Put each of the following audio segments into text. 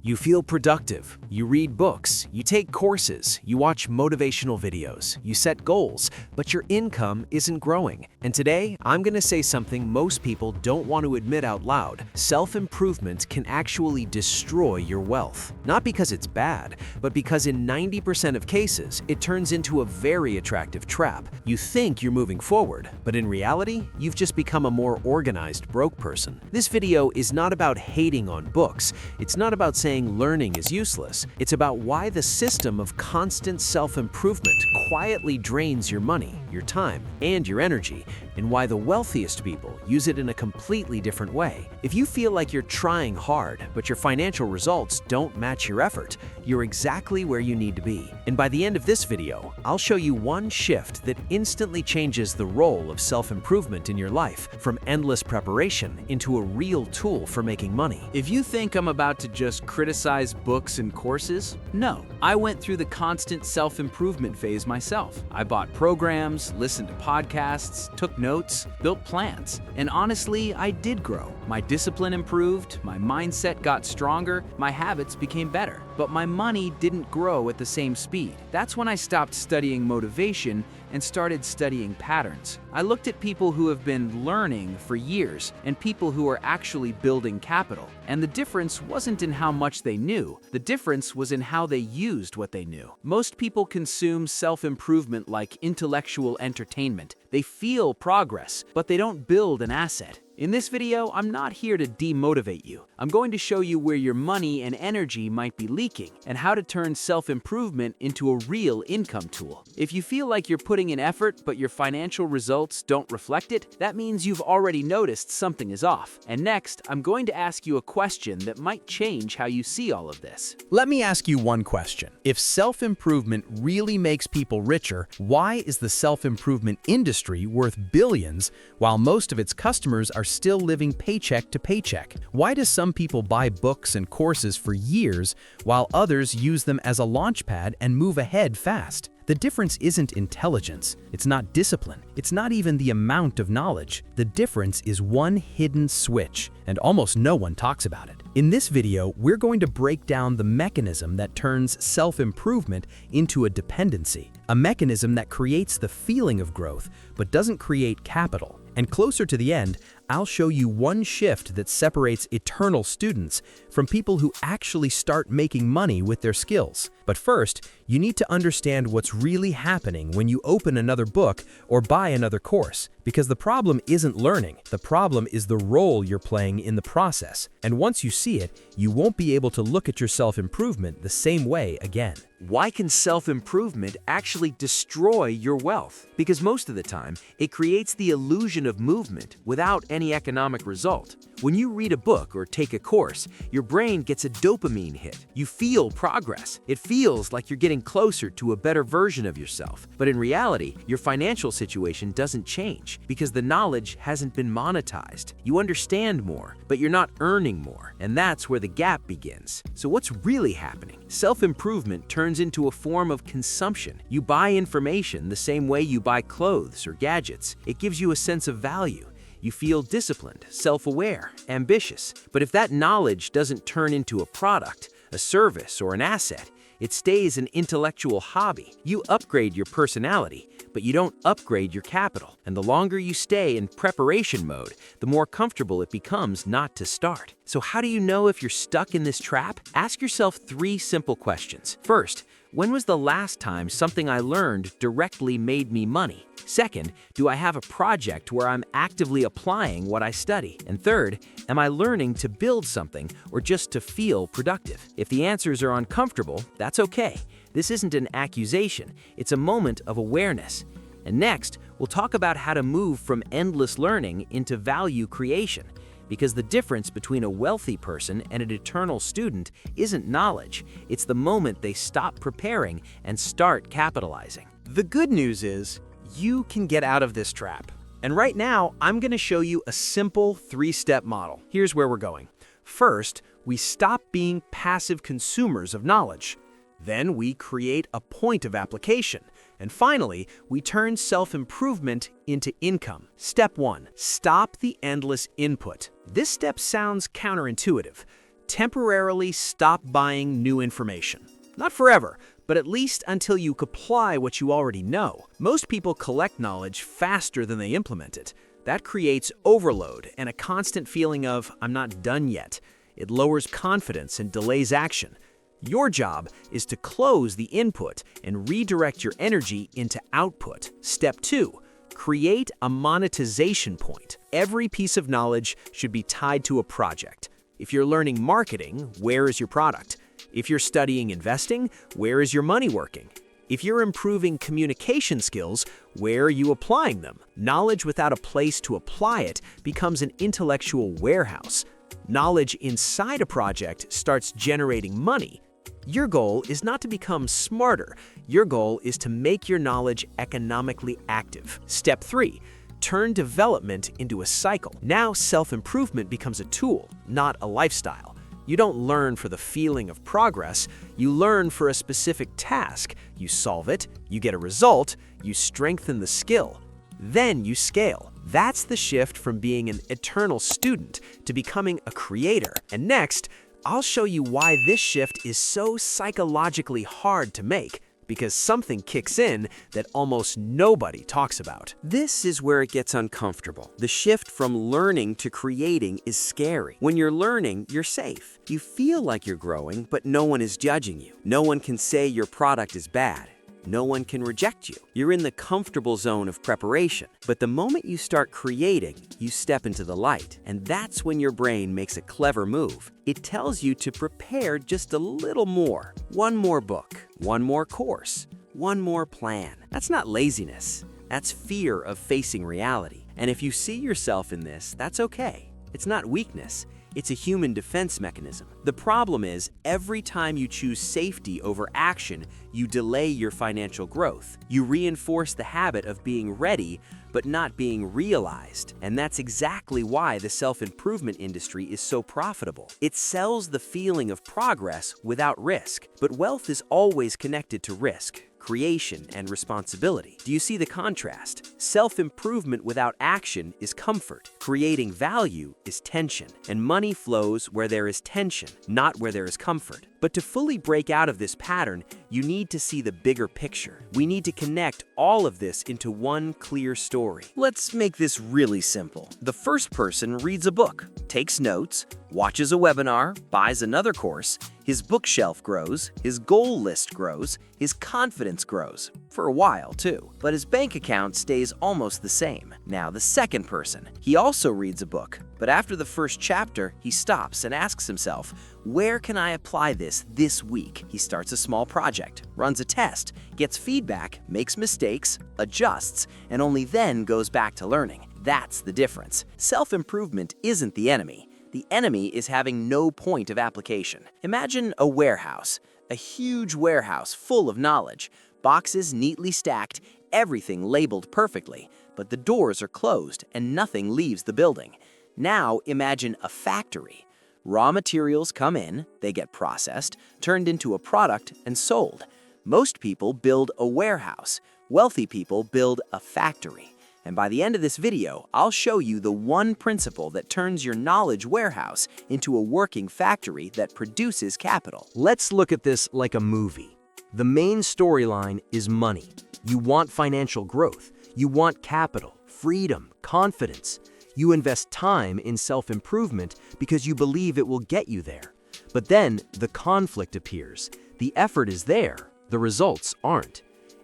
You feel productive, you read books, you take courses, you watch motivational videos, you set goals, but your income isn't growing. And today, I'm going to say something most people don't want to admit out loud. Self-improvement can actually destroy your wealth. Not because it's bad, but because in 90% of cases, it turns into a very attractive trap. You think you're moving forward, but in reality, you've just become a more organized broke person. This video is not about hating on books. It's not about saying learning is useless. It's about why the system of constant self-improvement quietly drains your money, your time, and your energy, and why the wealthiest people use it in a completely different way. If you feel like you're trying hard, but your financial results don't match your effort, you're exactly where you need to be. And by the end of this video, I'll show you one shift that instantly changes the role of self-improvement in your life, from endless preparation into a real tool for making money. If you think I'm about to just criticize books and courses, no. I went through the constant self-improvement phase myself. I bought programs, listened to podcasts, took notes, built plans, and honestly, I did grow. My discipline improved, my mindset got stronger, my habits became better, but my money didn't grow at the same speed. That's when I stopped studying motivation and started studying patterns. I looked at people who have been learning for years and people who are actually building capital. And the difference wasn't in how much they knew. The difference was in how they used what they knew. Most people consume self-improvement like intellectual entertainment. They feel progress, but they don't build an asset. In this video, I'm not here to demotivate you. I'm going to show you where your money and energy might be leaking and how to turn self-improvement into a real income tool. If you feel like you're putting in effort but your financial results don't reflect it, that means you've already noticed something is off. And next, I'm going to ask you a question that might change how you see all of this. Let me ask you one question. If self-improvement really makes people richer, why is the self-improvement industry worth billions while most of its customers are still living paycheck to paycheck? Why do some people buy books and courses for years while others use them as a launchpad and move ahead fast? The difference isn't intelligence, it's not discipline, it's not even the amount of knowledge. The difference is one hidden switch, and almost no one talks about it. In this video, we're going to break down the mechanism that turns self-improvement into a dependency, a mechanism that creates the feeling of growth but doesn't create capital. And closer to the end, I'll show you one shift that separates eternal students from people who actually start making money with their skills. But first, you need to understand what's really happening when you open another book or buy another course. Because the problem isn't learning, the problem is the role you're playing in the process. And once you see it, you won't be able to look at your self-improvement the same way again. Why can self-improvement actually destroy your wealth? Because most of the time, it creates the illusion of movement without any economic result. When you read a book or take a course, your brain gets a dopamine hit. You feel progress. It feels like you're getting closer to a better version of yourself. But in reality, your financial situation doesn't change because the knowledge hasn't been monetized. You understand more, but you're not earning more. And that's where the gap begins. So what's really happening? Self-improvement turns into a form of consumption. You buy information the same way you buy clothes or gadgets. It gives you a sense of value. You feel disciplined, self-aware, ambitious. But if that knowledge doesn't turn into a product, a service, or an asset, it stays an intellectual hobby. You upgrade your personality, but you don't upgrade your capital. And the longer you stay in preparation mode, the more comfortable it becomes not to start. So how do you know if you're stuck in this trap? Ask yourself 3 simple questions. First, when was the last time something I learned directly made me money? Second, do I have a project where I'm actively applying what I study? And third, am I learning to build something or just to feel productive? If the answers are uncomfortable, that's okay. This isn't an accusation, it's a moment of awareness. And next, we'll talk about how to move from endless learning into value creation. Because the difference between a wealthy person and an eternal student isn't knowledge, it's the moment they stop preparing and start capitalizing. The good news is, you can get out of this trap. And right now, I'm going to show you a simple 3-step model. Here's where we're going. First, we stop being passive consumers of knowledge. Then we create a point of application. And finally, we turn self-improvement into income. Step 1, stop the endless input. This step sounds counterintuitive. Temporarily stop buying new information. Not forever, but at least until you apply what you already know. Most people collect knowledge faster than they implement it. That creates overload and a constant feeling of, I'm not done yet. It lowers confidence and delays action. Your job is to close the input and redirect your energy into output. Step 2. Create a monetization point. Every piece of knowledge should be tied to a project. If you're learning marketing, where is your product? If you're studying investing, where is your money working? If you're improving communication skills, where are you applying them? Knowledge without a place to apply it becomes an intellectual warehouse. Knowledge inside a project starts generating money. Your goal is not to become smarter. Your goal is to make your knowledge economically active. Step 3. Turn development into a cycle. Now self-improvement becomes a tool, not a lifestyle. You don't learn for the feeling of progress, you learn for a specific task. You solve it, you get a result, you strengthen the skill. Then you scale. That's the shift from being an eternal student to becoming a creator. And next, I'll show you why this shift is so psychologically hard to make, because something kicks in that almost nobody talks about. This is where it gets uncomfortable. The shift from learning to creating is scary. When you're learning, you're safe. You feel like you're growing, but no one is judging you. No one can say your product is bad. No one can reject you. You're in the comfortable zone of preparation. But the moment you start creating, you step into the light. And that's when your brain makes a clever move. It tells you to prepare just a little more. One more book, one more course, one more plan. That's not laziness. That's fear of facing reality. And if you see yourself in this, that's okay. It's not weakness. It's a human defense mechanism. The problem is, every time you choose safety over action, you delay your financial growth. You reinforce the habit of being ready, but not being realized. And that's exactly why the self-improvement industry is so profitable. It sells the feeling of progress without risk. But wealth is always connected to risk, creation, and responsibility. Do you see the contrast? Self-improvement without action is comfort. Creating value is tension. And money flows where there is tension, not where there is comfort. But to fully break out of this pattern, you need to see the bigger picture. We need to connect all of this into one clear story. Let's make this really simple. The first person reads a book, takes notes, watches a webinar, buys another course, his bookshelf grows, his goal list grows, his confidence grows. For a while, too. But his bank account stays almost the same. Now, the second person. He also reads a book, but after the first chapter, he stops and asks himself, where can I apply this week? He starts a small project, runs a test, gets feedback, makes mistakes, adjusts, and only then goes back to learning. That's the difference. Self-improvement isn't the enemy. The enemy is having no point of application. Imagine a warehouse, a huge warehouse full of knowledge, boxes neatly stacked, everything labeled perfectly, but the doors are closed and nothing leaves the building. Now imagine a factory. Raw materials come in, they get processed, turned into a product, and sold. Most people build a warehouse. Wealthy people build a factory. And by the end of this video, I'll show you the one principle that turns your knowledge warehouse into a working factory that produces capital. Let's look at this like a movie. The main storyline is money. You want financial growth. You want capital, freedom, confidence. You invest time in self-improvement because you believe it will get you there. But then the conflict appears. The effort is there, the results aren't.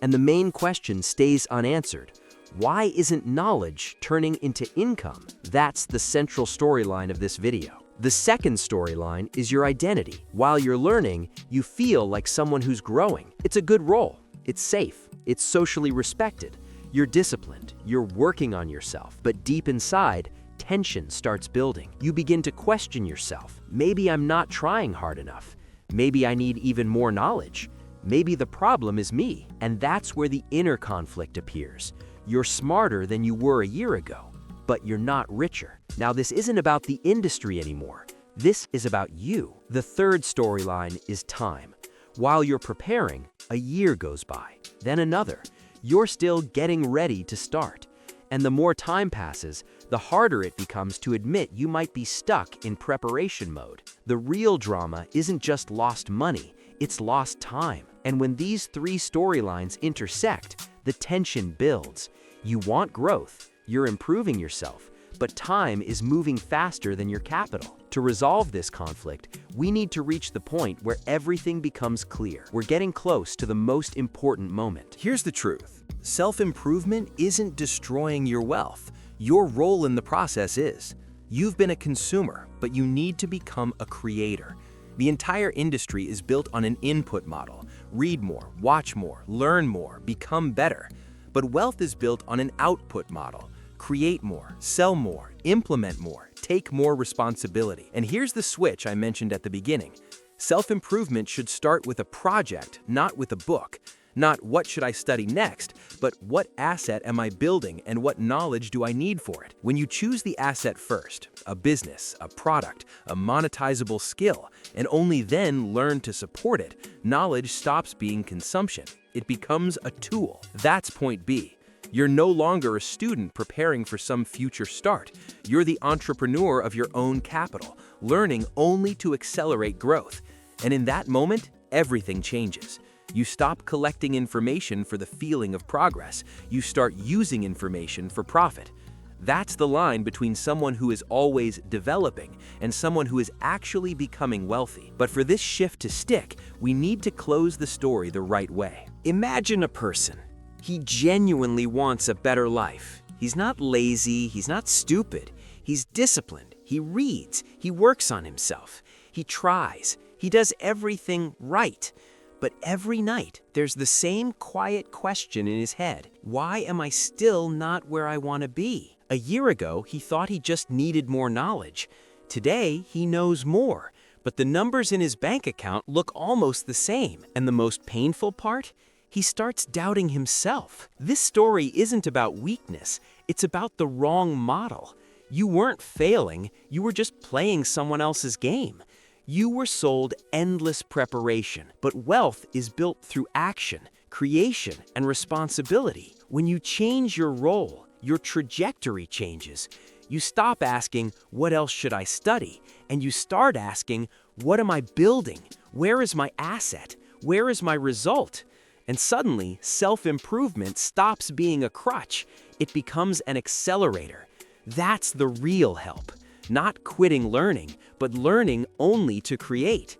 And the main question stays unanswered. Why isn't knowledge turning into income? That's the central storyline of this video. The second storyline is your identity. While you're learning, you feel like someone who's growing. It's a good role. It's safe. It's socially respected. You're disciplined. You're working on yourself. But deep inside, tension starts building. You begin to question yourself. Maybe I'm not trying hard enough. Maybe I need even more knowledge. Maybe the problem is me. And that's where the inner conflict appears. You're smarter than you were a year ago, but you're not richer. Now, this isn't about the industry anymore. This is about you. The third storyline is time. While you're preparing, a year goes by, then another. You're still getting ready to start. And the more time passes, the harder it becomes to admit you might be stuck in preparation mode. The real drama isn't just lost money, it's lost time. And when these three storylines intersect, the tension builds. You want growth, you're improving yourself, but time is moving faster than your capital. To resolve this conflict, we need to reach the point where everything becomes clear. We're getting close to the most important moment. Here's the truth. Self-improvement isn't destroying your wealth. Your role in the process is. You've been a consumer, but you need to become a creator. The entire industry is built on an input model. Read more, watch more, learn more, become better. But wealth is built on an output model. Create more, sell more, implement more, take more responsibility. And here's the switch I mentioned at the beginning. Self-improvement should start with a project, not with a book. Not what should I study next, but what asset am I building and what knowledge do I need for it? When you choose the asset first, a business, a product, a monetizable skill, and only then learn to support it, knowledge stops being consumption. It becomes a tool. That's point B. You're no longer a student preparing for some future start. You're the entrepreneur of your own capital, learning only to accelerate growth. And in that moment, everything changes. You stop collecting information for the feeling of progress. You start using information for profit. That's the line between someone who is always developing and someone who is actually becoming wealthy. But for this shift to stick, we need to close the story the right way. Imagine a person. He genuinely wants a better life. He's not lazy, he's not stupid. He's disciplined, he reads, he works on himself, he tries, he does everything right. But every night, there's the same quiet question in his head. Why am I still not where I want to be? A year ago, he thought he just needed more knowledge. Today, he knows more, but the numbers in his bank account look almost the same. And the most painful part? He starts doubting himself. This story isn't about weakness, it's about the wrong model. You weren't failing, you were just playing someone else's game. You were sold endless preparation, but wealth is built through action, creation, and responsibility. When you change your role, your trajectory changes. You stop asking, what else should I study? And you start asking, what am I building? Where is my asset? Where is my result? And suddenly, self-improvement stops being a crutch. It becomes an accelerator. That's the real help. Not quitting learning, but learning only to create.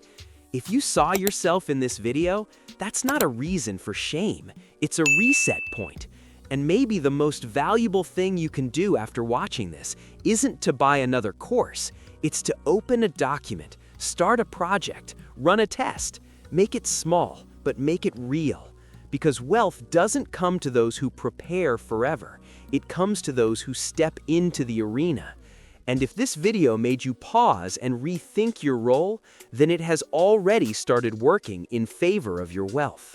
If you saw yourself in this video, that's not a reason for shame. It's a reset point. And maybe the most valuable thing you can do after watching this isn't to buy another course. It's to open a document, start a project, run a test. Make it small, but make it real. Because wealth doesn't come to those who prepare forever. It comes to those who step into the arena. And if this video made you pause and rethink your role, then it has already started working in favor of your wealth.